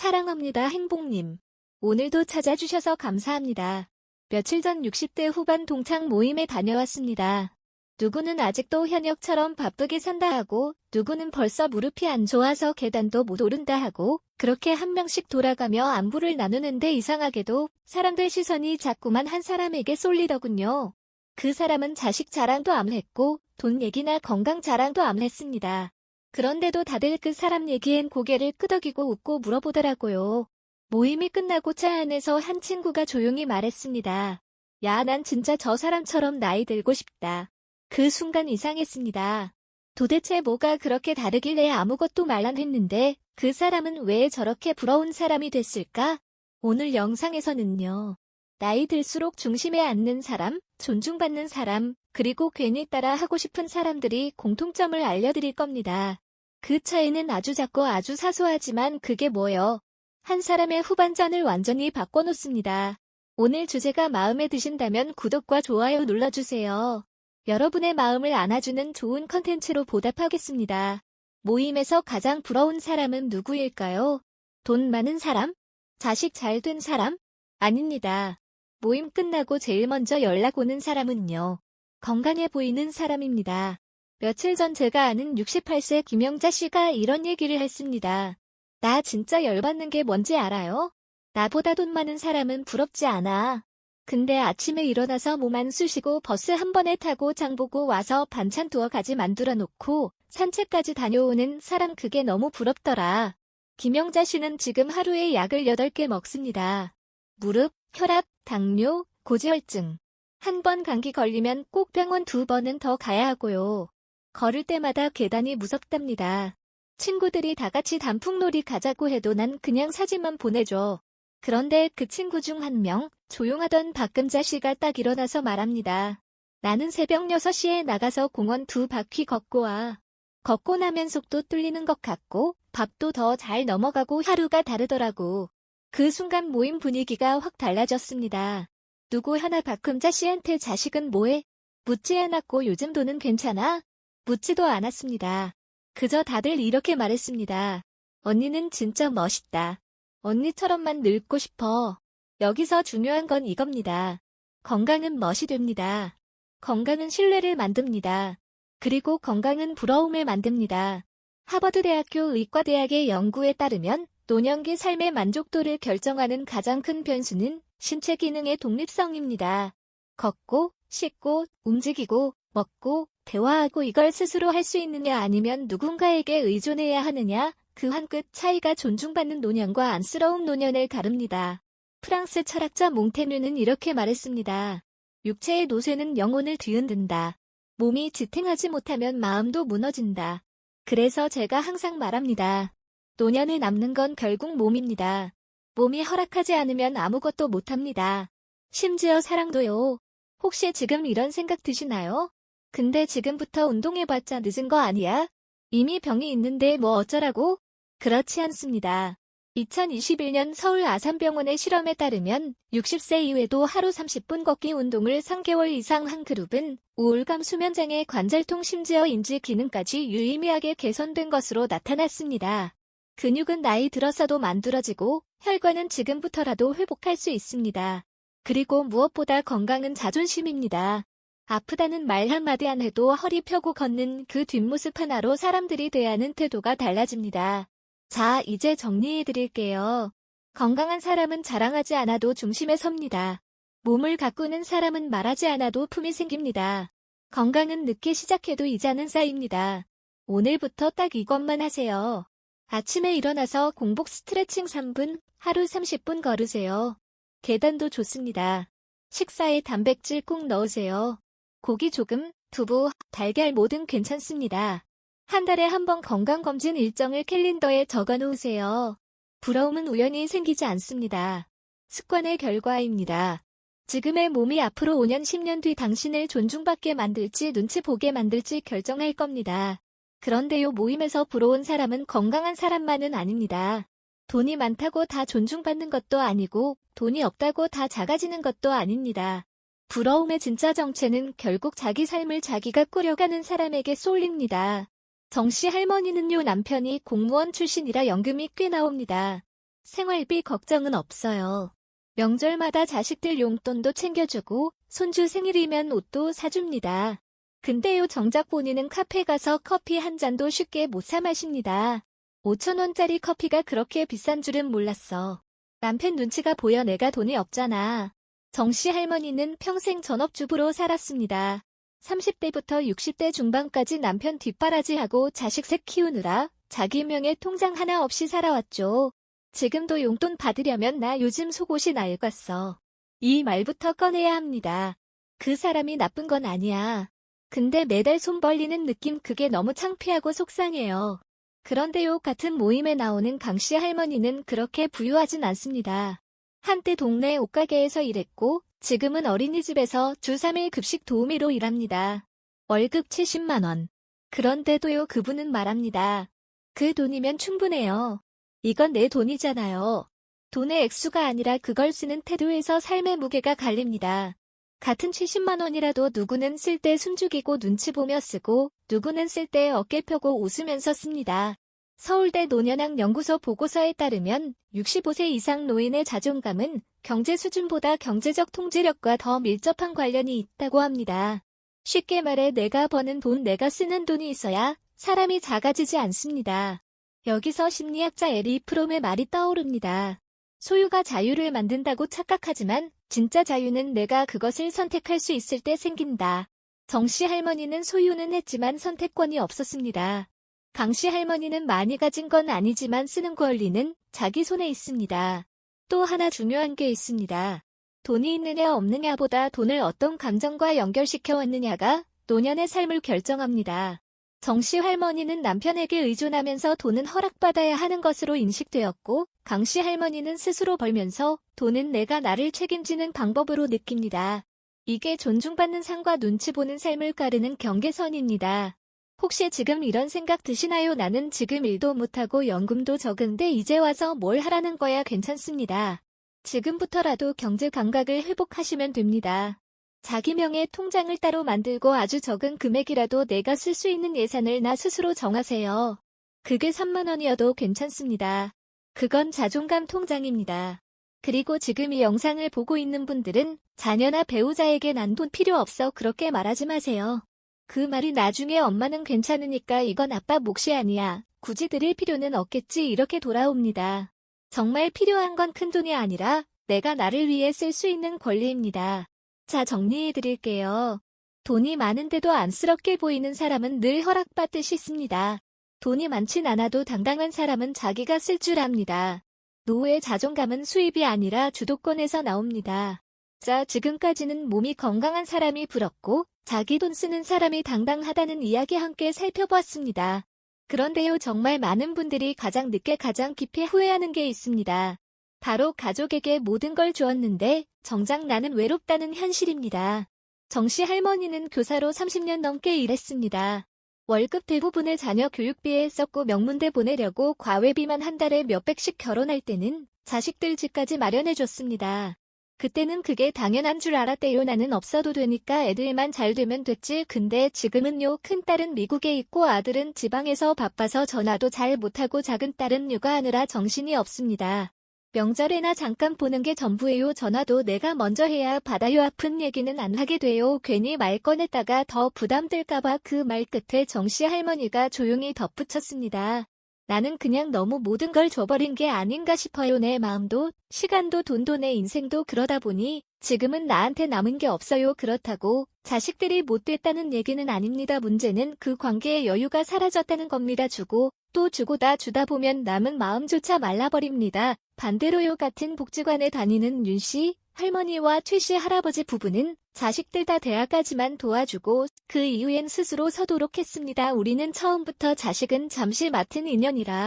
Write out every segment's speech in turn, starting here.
사랑합니다 행복님. 오늘도 찾아주셔서 감사합니다. 며칠 전 60대 후반 동창 모임에 다녀왔습니다. 누구는 아직도 현역처럼 바쁘게 산다 하고 누구는 벌써 무릎이 안 좋아서 계단도 못 오른다 하고 그렇게 한 명씩 돌아가며 안부를 나누는데 이상하게도 사람들 시선이 자꾸만 한 사람에게 쏠리더군요. 그 사람은 자식 자랑도 안 했고 돈 얘기나 건강 자랑도 안 했습니다. 그런데도 다들 그 사람 얘기엔 고개를 끄덕이고 웃고 물어보더라고요. 모임이 끝나고 차 안에서 한 친구가 조용히 말했습니다. 야, 난 진짜 저 사람처럼 나이 들고 싶다. 그 순간 이상했습니다. 도대체 뭐가 그렇게 다르길래 아무것도 말 안 했는데 그 사람은 왜 저렇게 부러운 사람이 됐을까? 오늘 영상에서는요. 나이 들수록 중심에 앉는 사람, 존중받는 사람, 그리고 괜히 따라 하고 싶은 사람들이 공통점을 알려드릴 겁니다. 그 차이는 아주 작고 아주 사소하지만 그게 뭐요? 한 사람의 후반전을 완전히 바꿔놓습니다. 오늘 주제가 마음에 드신다면 구독과 좋아요 눌러주세요. 여러분의 마음을 안아주는 좋은 컨텐츠로 보답하겠습니다. 모임에서 가장 부러운 사람은 누구일까요? 돈 많은 사람? 자식 잘 된 사람? 아닙니다. 모임 끝나고 제일 먼저 연락 오는 사람은요. 건강해 보이는 사람입니다. 며칠 전 제가 아는 68세 김영자 씨가 이런 얘기를 했습니다. 나 진짜 열받는 게 뭔지 알아요? 나보다 돈 많은 사람은 부럽지 않아. 근데 아침에 일어나서 몸 안 쑤시고 버스 한 번에 타고 장 보고 와서 반찬 두어 가지 만들어 놓고 산책까지 다녀오는 사람 그게 너무 부럽더라. 김영자 씨는 지금 하루에 약을 8개 먹습니다. 무릎, 혈압, 당뇨, 고지혈증. 한 번 감기 걸리면 꼭 병원 2번은 더 가야 하고요. 걸을 때마다 계단이 무섭답니다. 친구들이 다 같이 단풍놀이 가자고 해도 난 그냥 사진만 보내줘. 그런데 그 친구 중 한 명, 조용하던 박금자 씨가 딱 일어나서 말합니다. 나는 새벽 6시에 나가서 공원 2바퀴 걷고 와. 걷고 나면 속도 뚫리는 것 같고 밥도 더 잘 넘어가고 하루가 다르더라고. 그 순간 모임 분위기가 확 달라졌습니다. 누구 하나 박금자 씨한테 자식은 뭐해? 묻지 않았고 요즘 돈은 괜찮아? 묻지도 않았습니다. 그저 다들 이렇게 말했습니다. 언니는 진짜 멋있다. 언니처럼만 늙고 싶어. 여기서 중요한 건 이겁니다. 건강은 멋이 됩니다. 건강은 신뢰를 만듭니다. 그리고 건강은 부러움을 만듭니다. 하버드대학교 의과대학의 연구에 따르면 노년기 삶의 만족도를 결정하는 가장 큰 변수는 신체 기능의 독립성입니다. 걷고, 씻고, 움직이고, 먹고, 대화하고 이걸 스스로 할 수 있느냐 아니면 누군가에게 의존해야 하느냐, 그 한 끗 차이가 존중받는 노년과 안쓰러운 노년을 가릅니다. 프랑스 철학자 몽테뉴는 이렇게 말했습니다. 육체의 노쇠는 영혼을 뒤흔든다. 몸이 지탱하지 못하면 마음도 무너진다. 그래서 제가 항상 말합니다. 노년에 남는 건 결국 몸입니다. 몸이 허락하지 않으면 아무것도 못합니다. 심지어 사랑도요. 혹시 지금 이런 생각 드시나요? 근데 지금부터 운동해봤자 늦은 거 아니야? 이미 병이 있는데 뭐 어쩌라고? 그렇지 않습니다. 2021년 서울 아산병원의 실험에 따르면 60세 이후에도 하루 30분 걷기 운동을 3개월 이상 한 그룹은 우울감, 수면장애, 관절통, 심지어 인지 기능까지 유의미하게 개선된 것으로 나타났습니다. 근육은 나이 들어서도 만들어지고 혈관은 지금부터라도 회복할 수 있습니다. 그리고 무엇보다 건강은 자존심입니다. 아프다는 말 한마디 안 해도 허리 펴고 걷는 그 뒷모습 하나로 사람들이 대하는 태도가 달라집니다. 자, 이제 정리해드릴게요. 건강한 사람은 자랑하지 않아도 중심에 섭니다. 몸을 가꾸는 사람은 말하지 않아도 품이 생깁니다. 건강은 늦게 시작해도 이자는 쌓입니다. 오늘부터 딱 이것만 하세요. 아침에 일어나서 공복 스트레칭 3분, 하루 30분 걸으세요. 계단도 좋습니다. 식사에 단백질 꼭 넣으세요. 고기 조금, 두부, 달걀 뭐든 괜찮습니다. 한 달에 한 번 건강검진 일정을 캘린더에 적어놓으세요. 부러움은 우연히 생기지 않습니다. 습관의 결과입니다. 지금의 몸이 앞으로 5년, 10년 뒤 당신을 존중받게 만들지 눈치 보게 만들지 결정할 겁니다. 그런데요, 모임에서 부러운 사람은 건강한 사람만은 아닙니다. 돈이 많다고 다 존중받는 것도 아니고 돈이 없다고 다 작아지는 것도 아닙니다. 부러움의 진짜 정체는 결국 자기 삶을 자기가 꾸려가는 사람에게 쏠립니다. 정씨 할머니는요, 남편이 공무원 출신이라 연금이 꽤 나옵니다. 생활비 걱정은 없어요. 명절마다 자식들 용돈도 챙겨주고 손주 생일이면 옷도 사줍니다. 근데요 정작 본인은 카페 가서 커피 한 잔도 쉽게 못 사 마십니다. 5,000원짜리 커피가 그렇게 비싼 줄은 몰랐어. 남편 눈치가 보여 내가 돈이 없잖아. 정씨 할머니는 평생 전업주부로 살았습니다. 30대부터 60대 중반까지 남편 뒷바라지하고 자식 셋 키우느라 자기 명의 통장 하나 없이 살아왔죠. 지금도 용돈 받으려면 나 요즘 속옷이 낡았어. 이 말부터 꺼내야 합니다. 그 사람이 나쁜 건 아니야. 근데 매달 손 벌리는 느낌 그게 너무 창피하고 속상해요. 그런데요 같은 모임에 나오는 강씨 할머니는 그렇게 부유하진 않습니다. 한때 동네 옷가게에서 일했고 지금은 어린이집에서 주 3일 급식 도우미로 일합니다. 월급 70만 원. 그런데도요 그분은 말합니다. 그 돈이면 충분해요. 이건 내 돈이잖아요. 돈의 액수가 아니라 그걸 쓰는 태도에서 삶의 무게가 갈립니다. 같은 70만 원이라도 누구는 쓸 때 숨죽이고 눈치 보며 쓰고 누구는 쓸 때 어깨 펴고 웃으면서 씁니다. 서울대 노년학 연구소 보고서에 따르면 65세 이상 노인의 자존감은 경제 수준보다 경제적 통제력과 더 밀접한 관련이 있다고 합니다. 쉽게 말해 내가 버는 돈 내가 쓰는 돈이 있어야 사람이 작아지지 않습니다. 여기서 심리학자 에리 프롬의 말이 떠오릅니다. 소유가 자유를 만든다고 착각하지만 진짜 자유는 내가 그것을 선택할 수 있을 때 생긴다. 정씨 할머니는 소유는 했지만 선택권이 없었습니다. 강씨 할머니는 많이 가진 건 아니지만 쓰는 권리는 자기 손에 있습니다. 또 하나 중요한 게 있습니다. 돈이 있느냐 없느냐보다 돈을 어떤 감정과 연결시켜 왔느냐가 노년의 삶을 결정합니다. 정씨 할머니는 남편에게 의존하면서 돈은 허락받아야 하는 것으로 인식되었고 강씨 할머니는 스스로 벌면서 돈은 내가 나를 책임지는 방법으로 느낍니다. 이게 존중받는 삶과 눈치 보는 삶을 가르는 경계선입니다. 혹시 지금 이런 생각 드시나요? 나는 지금 일도 못하고 연금도 적은데 이제 와서 뭘 하라는 거야. 괜찮습니다. 지금부터라도 경제 감각을 회복하시면 됩니다. 자기 명의 통장을 따로 만들고 아주 적은 금액이라도 내가 쓸 수 있는 예산을 나 스스로 정하세요. 그게 3만 원이어도 괜찮습니다. 그건 자존감 통장입니다. 그리고 지금 이 영상을 보고 있는 분들은 자녀나 배우자에게 난 돈 필요 없어 그렇게 말하지 마세요. 그 말이 나중에 엄마는 괜찮으니까 이건 아빠 몫이 아니야. 굳이 드릴 필요는 없겠지 이렇게 돌아옵니다. 정말 필요한 건 큰돈이 아니라 내가 나를 위해 쓸 수 있는 권리입니다. 자, 정리해드릴게요. 돈이 많은데도 안쓰럽게 보이는 사람은 늘 허락받듯이 씁니다. 돈이 많진 않아도 당당한 사람은 자기가 쓸 줄 압니다. 노후의 자존감은 수입이 아니라 주도권에서 나옵니다. 자, 지금까지는 몸이 건강한 사람이 부럽고 자기 돈 쓰는 사람이 당당하다는 이야기 함께 살펴보았습니다. 그런데요, 정말 많은 분들이 가장 늦게 가장 깊이 후회하는 게 있습니다. 바로 가족에게 모든 걸 주었는데 정작 나는 외롭다는 현실입니다. 정씨 할머니는 교사로 30년 넘게 일했습니다. 월급 대부분을 자녀 교육비에 썼고 명문대 보내려고 과외비만 한 달에 몇백씩 결혼할 때는 자식들 집까지 마련해줬습니다. 그때는 그게 당연한 줄 알았대요. 나는 없어도 되니까 애들만 잘 되면 됐지. 근데 지금은요. 큰딸은 미국에 있고 아들은 지방에서 바빠서 전화도 잘 못하고 작은딸은 육아하느라 정신이 없습니다. 명절에나 잠깐 보는 게 전부예요. 전화도 내가 먼저 해야 받아요. 아픈 얘기는 안 하게 돼요. 괜히 말 꺼냈다가 더 부담될까봐 그 말 끝에 정씨 할머니가 조용히 덧붙였습니다. 나는 그냥 너무 모든 걸 줘버린 게 아닌가 싶어요. 내 마음도, 시간도, 돈도, 내 인생도 그러다 보니 지금은 나한테 남은 게 없어요. 그렇다고 자식들이 못됐다는 얘기는 아닙니다. 문제는 그 관계의 여유가 사라졌다는 겁니다. 주고 또 주고 다 주다 보면 남은 마음조차 말라버립니다. 반대로요. 같은 복지관에 다니는 윤씨, 할머니와 최씨 할아버지 부부는 자식들 다 대학까지만 도와주고 그 이후엔 스스로 서도록 했습니다. 우리는 처음부터 자식은 잠시 맡은 인연이라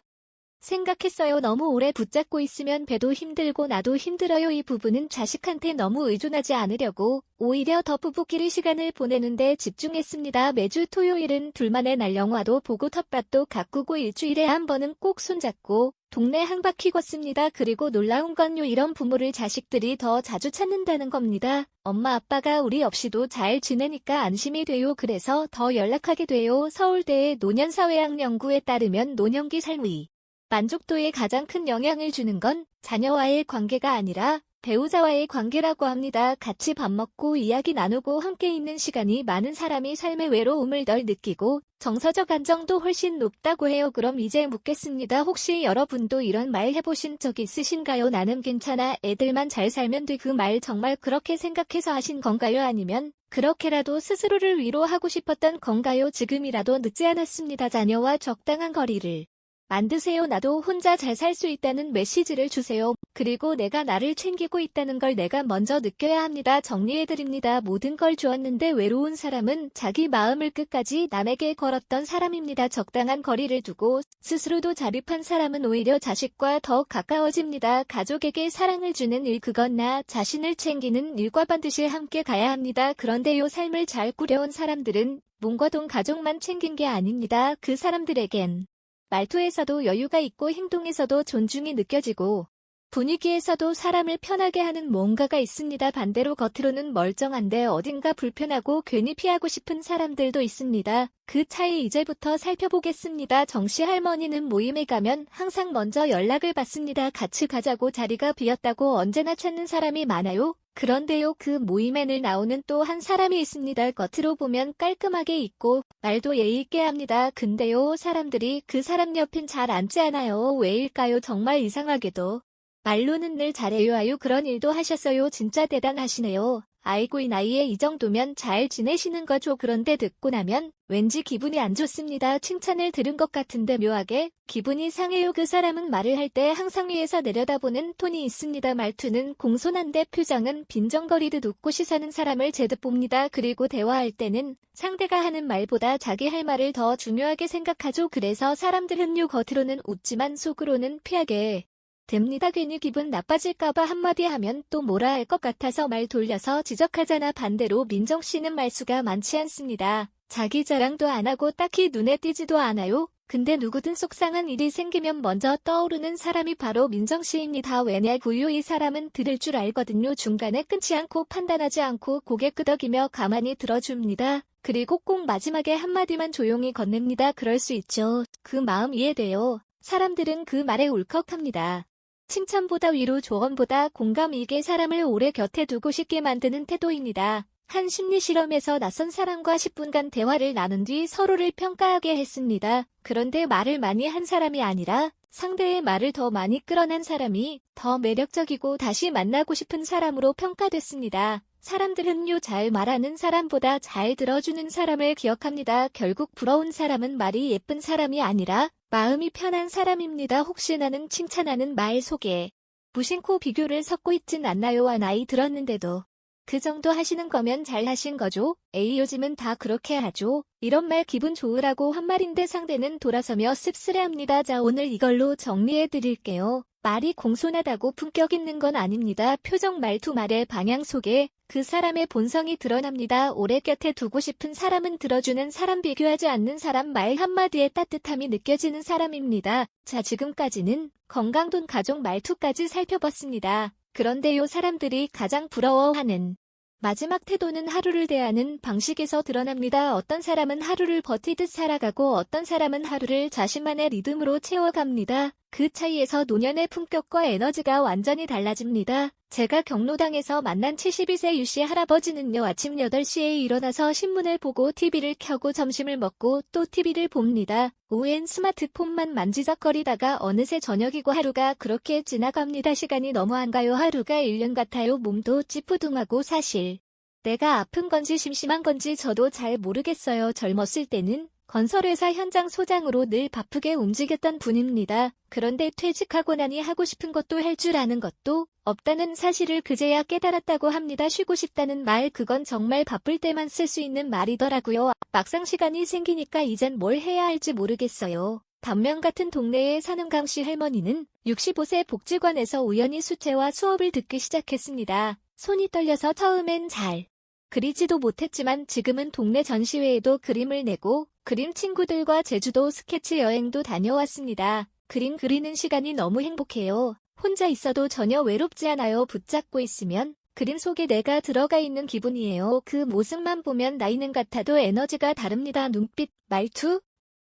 생각했어요. 너무 오래 붙잡고 있으면 배도 힘들고 나도 힘들어요. 이 부부는 자식한테 너무 의존하지 않으려고 오히려 더 부부끼리 시간을 보내는데 집중했습니다. 매주 토요일은 둘만의 날 영화도 보고 텃밭도 가꾸고 일주일에 한 번은 꼭 손잡고 동네 한 바퀴 걷습니다. 그리고 놀라운 건요. 이런 부모를 자식들이 더 자주 찾는다는 겁니다. 엄마 아빠가 우리 없이도 잘 지내니까 안심이 돼요. 그래서 더 연락하게 돼요. 서울대의 노년사회학 연구에 따르면 노년기 삶의 만족도에 가장 큰 영향을 주는 건 자녀와의 관계가 아니라 배우자와의 관계라고 합니다. 같이 밥 먹고 이야기 나누고 함께 있는 시간이 많은 사람이 삶의 외로움을 덜 느끼고 정서적 안정도 훨씬 높다고 해요. 그럼 이제 묻겠습니다. 혹시 여러분도 이런 말 해보신 적 있으신가요? 나는 괜찮아. 애들만 잘 살면 돼. 그 말 정말 그렇게 생각해서 하신 건가요? 아니면 그렇게라도 스스로를 위로하고 싶었던 건가요? 지금이라도 늦지 않았습니다. 자녀와 적당한 거리를 만드세요. 나도 혼자 잘 살 수 있다는 메시지를 주세요. 그리고 내가 나를 챙기고 있다는 걸 내가 먼저 느껴야 합니다. 정리해드립니다. 모든 걸 주었는데 외로운 사람은 자기 마음을 끝까지 남에게 걸었던 사람입니다. 적당한 거리를 두고 스스로도 자립한 사람은 오히려 자식과 더 가까워집니다. 가족에게 사랑을 주는 일, 그건 나 자신을 챙기는 일과 반드시 함께 가야 합니다. 그런데요, 삶을 잘 꾸려온 사람들은 몸과 돈, 가족만 챙긴 게 아닙니다. 그 사람들에겐 말투에서도 여유가 있고 행동에서도 존중이 느껴지고 분위기에서도 사람을 편하게 하는 뭔가가 있습니다. 반대로 겉으로는 멀쩡한데 어딘가 불편하고 괜히 피하고 싶은 사람들도 있습니다. 그 차이 이제부터 살펴보겠습니다. 정씨 할머니는 모임에 가면 항상 먼저 연락을 받습니다. 같이 가자고 자리가 비었다고 언제나 찾는 사람이 많아요. 그런데요, 그 모임에 늘 나오는 또 한 사람이 있습니다. 겉으로 보면 깔끔하게 있고 말도 예의 있게 합니다. 근데요, 사람들이 그 사람 옆엔 잘 앉지 않아요. 왜일까요? 정말 이상하게도 말로는 늘 잘해요. 아유, 그런 일도 하셨어요. 진짜 대단하시네요. 아이고, 이 나이에 이 정도면 잘 지내시는 거죠. 그런데 듣고 나면 왠지 기분이 안 좋습니다. 칭찬을 들은 것 같은데 묘하게 기분이 상해요. 그 사람은 말을 할 때 항상 위에서 내려다보는 톤이 있습니다. 말투는 공손한데 표정은 빈정거리듯 웃고 시사는 사람을 제듯 봅니다. 그리고 대화할 때는 상대가 하는 말보다 자기 할 말을 더 중요하게 생각하죠. 그래서 사람들은요, 겉으로는 웃지만 속으로는 피하게 됩니다. 괜히 기분 나빠질까봐 한마디 하면 또 뭐라 할 것 같아서 말 돌려서 지적하잖아. 반대로 민정씨는 말수가 많지 않습니다. 자기 자랑도 안 하고 딱히 눈에 띄지도 않아요. 근데 누구든 속상한 일이 생기면 먼저 떠오르는 사람이 바로 민정씨입니다. 왜냐고요? 이 사람은 들을 줄 알거든요. 중간에 끊지 않고 판단하지 않고 고개 끄덕이며 가만히 들어줍니다. 그리고 꼭 마지막에 한마디만 조용히 건넵니다. 그럴 수 있죠. 그 마음 이해돼요. 사람들은 그 말에 울컥합니다. 칭찬보다 위로, 조언보다 공감, 이게 사람을 오래 곁에 두고 싶게 만드는 태도입니다. 한 심리실험에서 낯선 사람과 10분간 대화를 나눈 뒤 서로를 평가하게 했습니다. 그런데 말을 많이 한 사람이 아니라 상대의 말을 더 많이 끌어낸 사람이 더 매력적이고 다시 만나고 싶은 사람으로 평가됐습니다. 사람들은요, 잘 말하는 사람보다 잘 들어주는 사람을 기억합니다. 결국 부러운 사람은 말이 예쁜 사람이 아니라 마음이 편한 사람입니다. 혹시 나는 칭찬하는 말 속에 무심코 비교를 섞고 있진 않나요? 나이 들었는데도 그 정도 하시는 거면 잘 하신 거죠? 에이, 요즘은 다 그렇게 하죠. 이런 말 기분 좋으라고 한 말인데 상대는 돌아서며 씁쓸해합니다. 자, 오늘 이걸로 정리해 드릴게요. 말이 공손하다고 품격 있는 건 아닙니다. 표정, 말투, 말의 방향 속에 그 사람의 본성이 드러납니다. 오래 곁에 두고 싶은 사람은 들어주는 사람, 비교하지 않는 사람, 말 한마디에 따뜻함이 느껴지는 사람입니다. 자, 지금까지는 건강, 돈, 가족, 말투까지 살펴봤습니다. 그런데요, 사람들이 가장 부러워하는 마지막 태도는 하루를 대하는 방식에서 드러납니다. 어떤 사람은 하루를 버티듯 살아가고 어떤 사람은 하루를 자신만의 리듬으로 채워갑니다. 그 차이에서 노년의 품격과 에너지가 완전히 달라집니다. 제가 경로당에서 만난 72세 유씨 할아버지는요, 아침 8시에 일어나서 신문을 보고 TV를 켜고 점심을 먹고 또 TV를 봅니다. 오후엔 스마트폰만 만지작거리다가 어느새 저녁이고 하루가 그렇게 지나갑니다. 시간이 너무한가요? 하루가 1년 같아요. 몸도 찌뿌둥하고 사실 내가 아픈 건지 심심한 건지 저도 잘 모르겠어요. 젊었을 때는 건설회사 현장 소장으로 늘 바쁘게 움직였던 분입니다. 그런데 퇴직하고 나니 하고 싶은 것도 할 줄 아는 것도 없다는 사실을 그제야 깨달았다고 합니다. 쉬고 싶다는 말, 그건 정말 바쁠 때만 쓸 수 있는 말이더라고요. 막상 시간이 생기니까 이젠 뭘 해야 할지 모르겠어요. 단명 같은 동네에 사는 강씨 할머니는 65세 복지관에서 우연히 수채화 수업을 듣기 시작했습니다. 손이 떨려서 처음엔 잘 그리지도 못했지만 지금은 동네 전시회에도 그림을 내고 그림 친구들과 제주도 스케치 여행도 다녀왔습니다. 그림 그리는 시간이 너무 행복해요. 혼자 있어도 전혀 외롭지 않아요. 붙잡고 있으면 그림 속에 내가 들어가 있는 기분이에요. 그 모습만 보면 나이는 같아도 에너지가 다릅니다. 눈빛, 말투,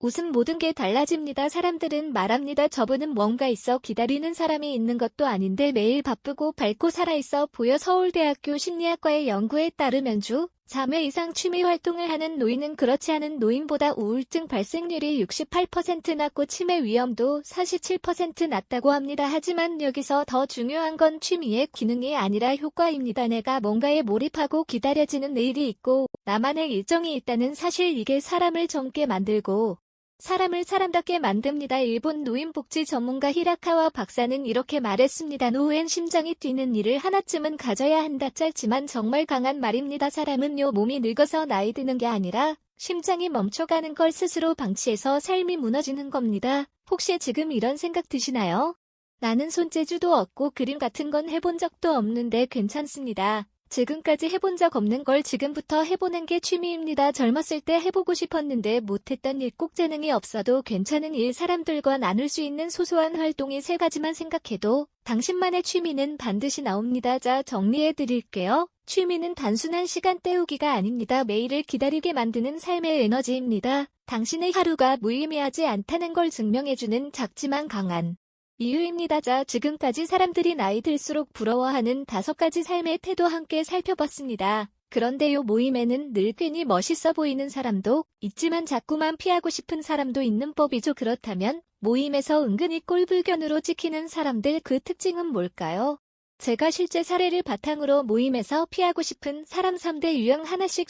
웃음 모든 게 달라집니다. 사람들은 말합니다. 저분은 뭔가 있어 기다리는 사람이 있는 것도 아닌데 매일 바쁘고 밝고 살아있어 보여. 서울대학교 심리학과의 연구에 따르면 주 3회 이상 취미 활동을 하는 노인은 그렇지 않은 노인보다 우울증 발생률이 68% 낮고 치매 위험도 47% 낮다고 합니다. 하지만 여기서 더 중요한 건 취미의 기능이 아니라 효과입니다. 내가 뭔가에 몰입하고 기다려지는 내일이 있고 나만의 일정이 있다는 사실, 이게 사람을 젊게 만들고 사람을 사람답게 만듭니다. 일본 노인복지 전문가 히라카와 박사는 이렇게 말했습니다. 노후엔 심장이 뛰는 일을 하나쯤은 가져야 한다. 짧지만 정말 강한 말입니다. 사람은요, 몸이 늙어서 나이 드는 게 아니라 심장이 멈춰가는 걸 스스로 방치해서 삶이 무너지는 겁니다. 혹시 지금 이런 생각 드시나요? 나는 손재주도 없고 그림 같은 건 해본 적도 없는데 괜찮습니다. 지금까지 해본 적 없는 걸 지금부터 해보는 게 취미입니다. 젊었을 때 해보고 싶었는데 못했던 일, 꼭 재능이 없어도 괜찮은 일, 사람들과 나눌 수 있는 소소한 활동이 3가지만 생각해도 당신만의 취미는 반드시 나옵니다. 자, 정리해드릴게요. 취미는 단순한 시간 때우기가 아닙니다. 매일을 기다리게 만드는 삶의 에너지입니다. 당신의 하루가 무의미하지 않다는 걸 증명해주는 작지만 강한 이유입니다. 자, 지금까지 사람들이 나이 들수록 부러워하는 5가지 삶의 태도 함께 살펴봤습니다. 그런데요, 모임에는 늘 괜히 멋있어 보이는 사람도 있지만 자꾸만 피하고 싶은 사람도 있는 법이죠. 그렇다면 모임에서 은근히 꼴불견으로 찍히는 사람들, 그 특징은 뭘까요? 제가 실제 사례를 바탕으로 모임에서 피하고 싶은 사람 3대 유형 하나씩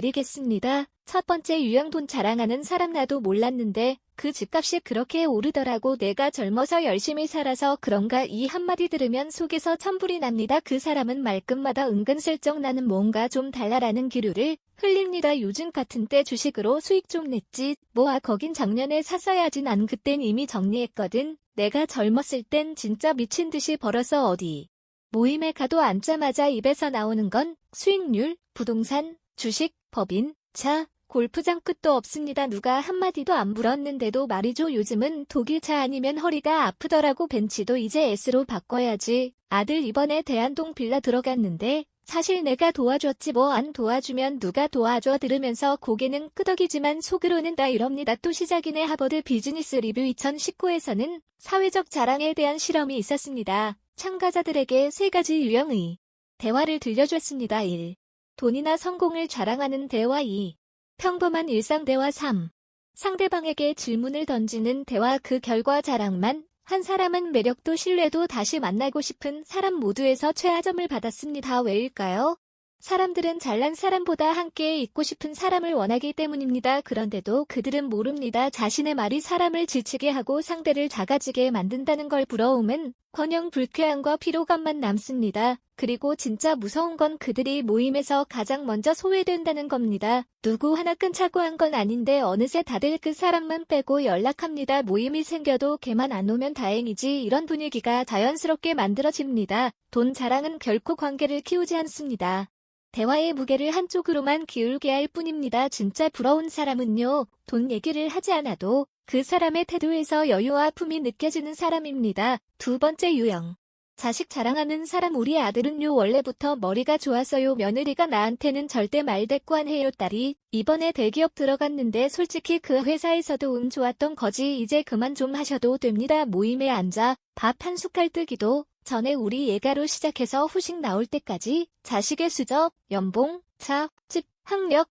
소개해드리겠습니다. 첫 번째 유형, 돈 자랑하는 사람. 나도 몰랐는데 그 집값이 그렇게 오르더라고. 내가 젊어서 열심히 살아서 그런가, 이 한마디 들으면 속에서 천불이 납니다. 그 사람은 말끝마다 은근슬쩍 나는 뭔가 좀 달라라는 기류를 흘립니다. 요즘 같은 때 주식으로 수익 좀 냈지. 뭐야, 거긴 작년에 샀어야지. 난 그땐 이미 정리했거든. 내가 젊었을 땐 진짜 미친 듯이 벌어서 어디 모임에 가도 앉자마자 입에서 나오는 건 수익률, 부동산, 주식, 법인, 차, 골프장, 끝도 없습니다. 누가 한마디도 안 물었는데도 말이죠. 요즘은 독일차 아니면 허리가 아프더라고. 벤치도 이제 S로 바꿔야지. 아들 이번에 대한동 빌라 들어갔는데 사실 내가 도와줬지 뭐 안 도와주면 누가 도와줘. 들으면서 고개는 끄덕이지만 속으로는 다 이럽니다. 또 시작이네. 하버드 비즈니스 리뷰 2019에서는 사회적 자랑에 대한 실험이 있었습니다. 참가자들에게 3가지 유형의 대화를 들려줬습니다. 1. 돈이나 성공을 자랑하는 대화. 2. 평범한 일상 대화. 3. 상대방에게 질문을 던지는 대화. 그 결과 자랑만 한 사람은 매력도 신뢰도 다시 만나고 싶은 사람 모두에서 최하점을 받았습니다. 왜일까요? 사람들은 잘난 사람보다 함께 있고 싶은 사람을 원하기 때문입니다. 그런데도 그들은 모릅니다. 자신의 말이 사람을 지치게 하고 상대를 작아지게 만든다는 걸. 부러움은 커녕 불쾌함과 피로감만 남습니다. 그리고 진짜 무서운 건 그들이 모임에서 가장 먼저 소외된다는 겁니다. 누구 하나 끈차고 한 건 아닌데 어느새 다들 그 사람만 빼고 연락합니다. 모임이 생겨도 걔만 안 오면 다행이지. 이런 분위기가 자연스럽게 만들어집니다. 돈 자랑은 결코 관계를 키우지 않습니다. 대화의 무게를 한쪽으로만 기울게 할 뿐입니다. 진짜 부러운 사람은요, 돈 얘기를 하지 않아도 그 사람의 태도에서 여유와 품이 느껴지는 사람입니다. 2번째 유형. 자식 자랑하는 사람. 우리 아들은요 원래부터 머리가 좋았어요. 며느리가 나한테는 절대 말대꾸 안 해요. 딸이 이번에 대기업 들어갔는데 솔직히 그 회사에서도 운 좋았던 거지. 이제 그만 좀 하셔도 됩니다. 모임에 앉아 밥 한 숟갈 뜨기도 전에 우리 예가로 시작해서 후식 나올 때까지 자식의 수저, 연봉, 차, 집, 학력,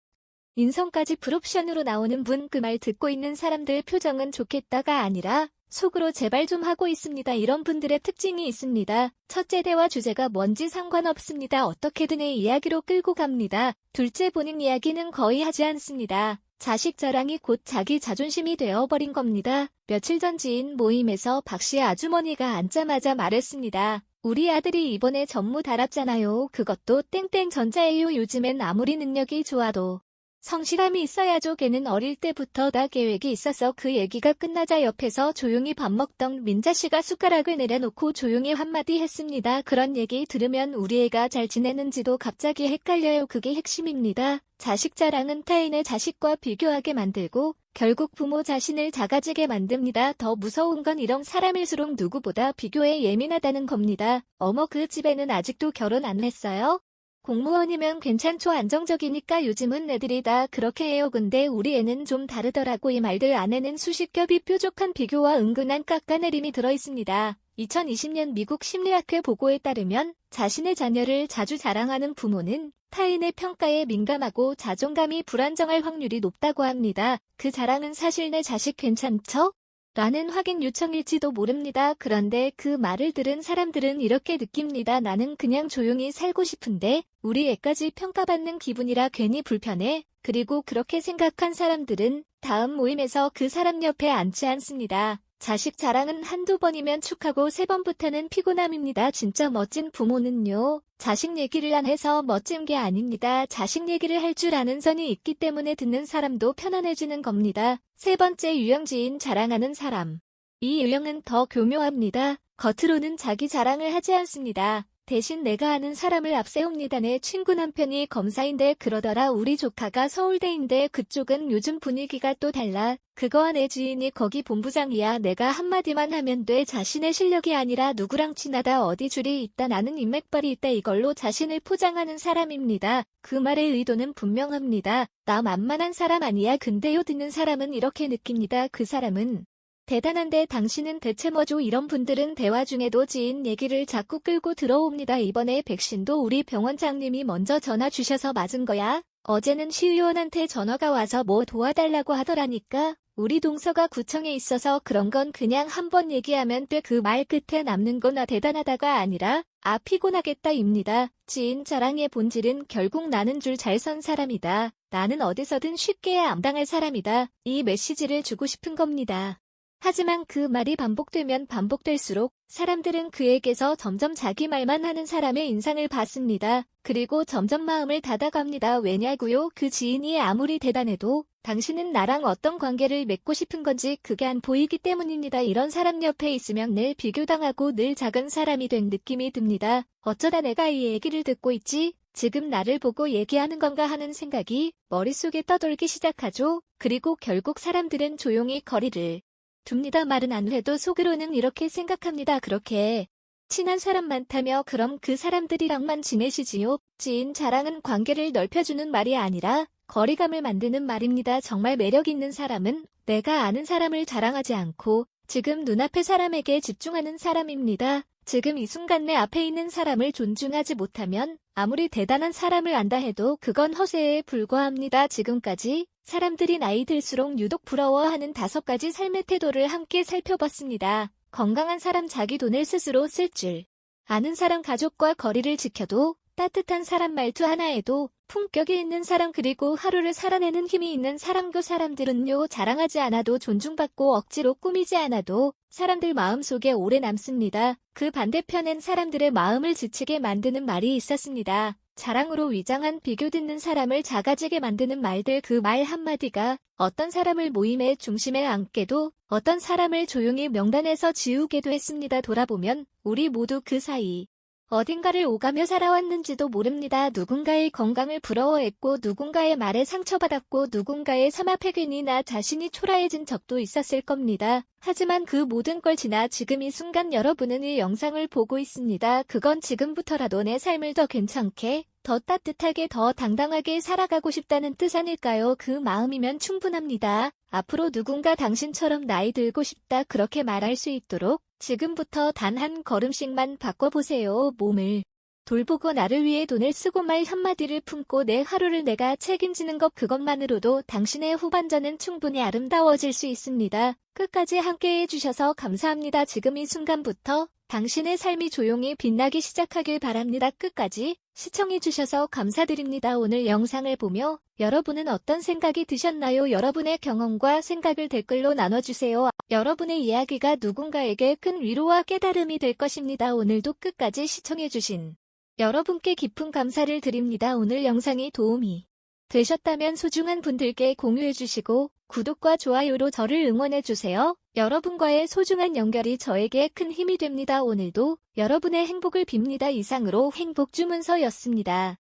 인성까지 풀옵션으로 나오는 분. 그 말 듣고 있는 사람들 표정은 좋겠다가 아니라 속으로 제발 좀 하고 있습니다. 이런 분들의 특징이 있습니다. 첫째, 대화 주제가 뭔지 상관없습니다. 어떻게든 의 이야기로 끌고 갑니다. 둘째, 본인 이야기는 거의 하지 않습니다. 자식 자랑이 곧 자기 자존심이 되어버린 겁니다. 며칠 전 지인 모임에서 박씨 아주머니가 앉자마자 말했습니다. 우리 아들이 이번에 전무 달았잖아요. 그것도 땡땡 전자예요. 요즘엔 아무리 능력이 좋아도 성실함이 있어야죠. 걔는 어릴 때부터 다 계획이 있어서. 그 얘기가 끝나자 옆에서 조용히 밥 먹던 민자씨가 숟가락을 내려놓고 조용히 한마디 했습니다. 그런 얘기 들으면 우리 애가 잘 지내는지도 갑자기 헷갈려요. 그게 핵심입니다. 자식 자랑은 타인의 자식과 비교하게 만들고 결국 부모 자신을 작아지게 만듭니다. 더 무서운 건 이런 사람일수록 누구보다 비교에 예민하다는 겁니다. 어머, 그 집에는 아직도 결혼 안 했어요? 공무원이면 괜찮죠. 안정적이니까 요즘은 애들이 다 그렇게 해요. 근데 우리 애는 좀 다르더라고. 이 말들 안에는 수십 겹이 뾰족한 비교와 은근한 깎아내림이 들어있습니다. 2020년 미국 심리학회 보고에 따르면 자신의 자녀를 자주 자랑하는 부모는 타인의 평가에 민감하고 자존감이 불안정할 확률이 높다고 합니다. 그 자랑은 사실 내 자식 괜찮죠? 라는 확인 요청일지도 모릅니다. 그런데 그 말을 들은 사람들은 이렇게 느낍니다. 나는 그냥 조용히 살고 싶은데 우리 애까지 평가받는 기분이라 괜히 불편해. 그리고 그렇게 생각한 사람들은 다음 모임에서 그 사람 옆에 앉지 않습니다. 자식 자랑은 한두 번이면 축하고 세 번부터는 피곤함입니다. 진짜 멋진 부모는요. 자식 얘기를 안 해서 멋진 게 아닙니다. 자식 얘기를 할 줄 아는 선이 있기 때문에 듣는 사람도 편안해지는 겁니다. 세 번째 유형지인 자랑하는 사람. 이 유형은 더 교묘합니다. 겉으로는 자기 자랑을 하지 않습니다. 대신 내가 아는 사람을 앞세웁니다. 내 친구 남편이 검사인데 그러더라. 우리 조카가 서울대인데 그쪽은 요즘 분위기가 또 달라. 그거와 내 지인이 거기 본부장이야. 내가 한마디만 하면 돼. 자신의 실력이 아니라 누구랑 친하다 어디 줄이 있다 나는 인맥발이 있다 이걸로 자신을 포장하는 사람입니다. 그 말의 의도는 분명합니다. 나 만만한 사람 아니야. 근데요 듣는 사람은 이렇게 느낍니다. 그 사람은 대단한데 당신은 대체 뭐죠? 이런 분들은 대화 중에도 지인 얘기를 자꾸 끌고 들어옵니다. 이번에 백신도 우리 병원장님이 먼저 전화 주셔서 맞은 거야. 어제는 시의원한테 전화가 와서 뭐 도와달라고 하더라니까. 우리 동서가 구청에 있어서 그런 건 그냥 한번 얘기하면 돼. 그 말 끝에 남는 건 대단하다가 아니라 피곤하겠다입니다. 지인 자랑의 본질은 결국 나는 줄 잘 선 사람이다. 나는 어디서든 쉽게 암당할 사람이다. 이 메시지를 주고 싶은 겁니다. 하지만 그 말이 반복되면 반복될수록 사람들은 그에게서 점점 자기 말만 하는 사람의 인상을 받습니다. 그리고 점점 마음을 닫아갑니다. 왜냐고요? 그 지인이 아무리 대단해도 당신은 나랑 어떤 관계를 맺고 싶은 건지 그게 안 보이기 때문입니다. 이런 사람 옆에 있으면 늘 비교당하고 늘 작은 사람이 된 느낌이 듭니다. 어쩌다 내가 이 얘기를 듣고 있지? 지금 나를 보고 얘기하는 건가 하는 생각이 머릿속에 떠돌기 시작하죠. 그리고 결국 사람들은 조용히 거리를 둡니다. 말은 안 해도 속으로는 이렇게 생각합니다. 그렇게 친한 사람 많다며 그럼 그 사람들이랑만 지내시지요. 지인 자랑은 관계를 넓혀주는 말이 아니라 거리감을 만드는 말입니다. 정말 매력 있는 사람은 내가 아는 사람을 자랑하지 않고 지금 눈앞의 사람에게 집중하는 사람입니다. 지금 이 순간 내 앞에 있는 사람을 존중하지 못하면 아무리 대단한 사람을 안다 해도 그건 허세에 불과합니다. 지금까지 사람들이 나이 들수록 유독 부러워하는 5가지 삶의 태도를 함께 살펴봤습니다. 건강한 사람, 자기 돈을 스스로 쓸 줄 아는 사람, 가족과 거리를 지켜도 따뜻한 사람, 말투 하나에도 품격이 있는 사람, 그리고 하루를 살아내는 힘이 있는 사람. 그 사람들은요 자랑하지 않아도 존중받고 억지로 꾸미지 않아도 사람들 마음속에 오래 남습니다. 그 반대편엔 사람들의 마음을 지치게 만드는 말이 있었습니다. 자랑으로 위장한 비교 듣는 사람을 작아지게 만드는 말들. 그 말 한마디가 어떤 사람을 모임의 중심에 앉게도 어떤 사람을 조용히 명단에서 지우게도 했습니다. 돌아보면 우리 모두 그 사이 어딘가를 오가며 살아왔는지도 모릅니다. 누군가의 건강을 부러워했고 누군가의 말에 상처받았고 누군가의 삶 앞에 괜히 나 자신이 초라해진 적도 있었을 겁니다. 하지만 그 모든 걸 지나 지금 이 순간 여러분은 이 영상을 보고 있습니다. 그건 지금부터라도 내 삶을 더 괜찮게, 더 따뜻하게, 더 당당하게 살아가고 싶다는 뜻 아닐까요? 그 마음이면 충분합니다. 앞으로 누군가 당신처럼 나이 들고 싶다 그렇게 말할 수 있도록 지금부터 단 한 걸음씩만 바꿔보세요. 몸을 돌보고 나를 위해 돈을 쓰고 말 한마디를 품고 내 하루를 내가 책임지는 것, 그것만으로도 당신의 후반전은 충분히 아름다워질 수 있습니다. 끝까지 함께 해주셔서 감사합니다. 지금 이 순간부터 당신의 삶이 조용히 빛나기 시작하길 바랍니다. 끝까지 시청해주셔서 감사드립니다. 오늘 영상을 보며 여러분은 어떤 생각이 드셨나요? 여러분의 경험과 생각을 댓글로 나눠주세요. 여러분의 이야기가 누군가에게 큰 위로와 깨달음이 될 것입니다. 오늘도 끝까지 시청해주신 여러분께 깊은 감사를 드립니다. 오늘 영상이 도움이 되셨다면 소중한 분들께 공유해주시고 구독과 좋아요로 저를 응원해주세요. 여러분과의 소중한 연결이 저에게 큰 힘이 됩니다. 오늘도 여러분의 행복을 빕니다. 이상으로 행복주문서였습니다.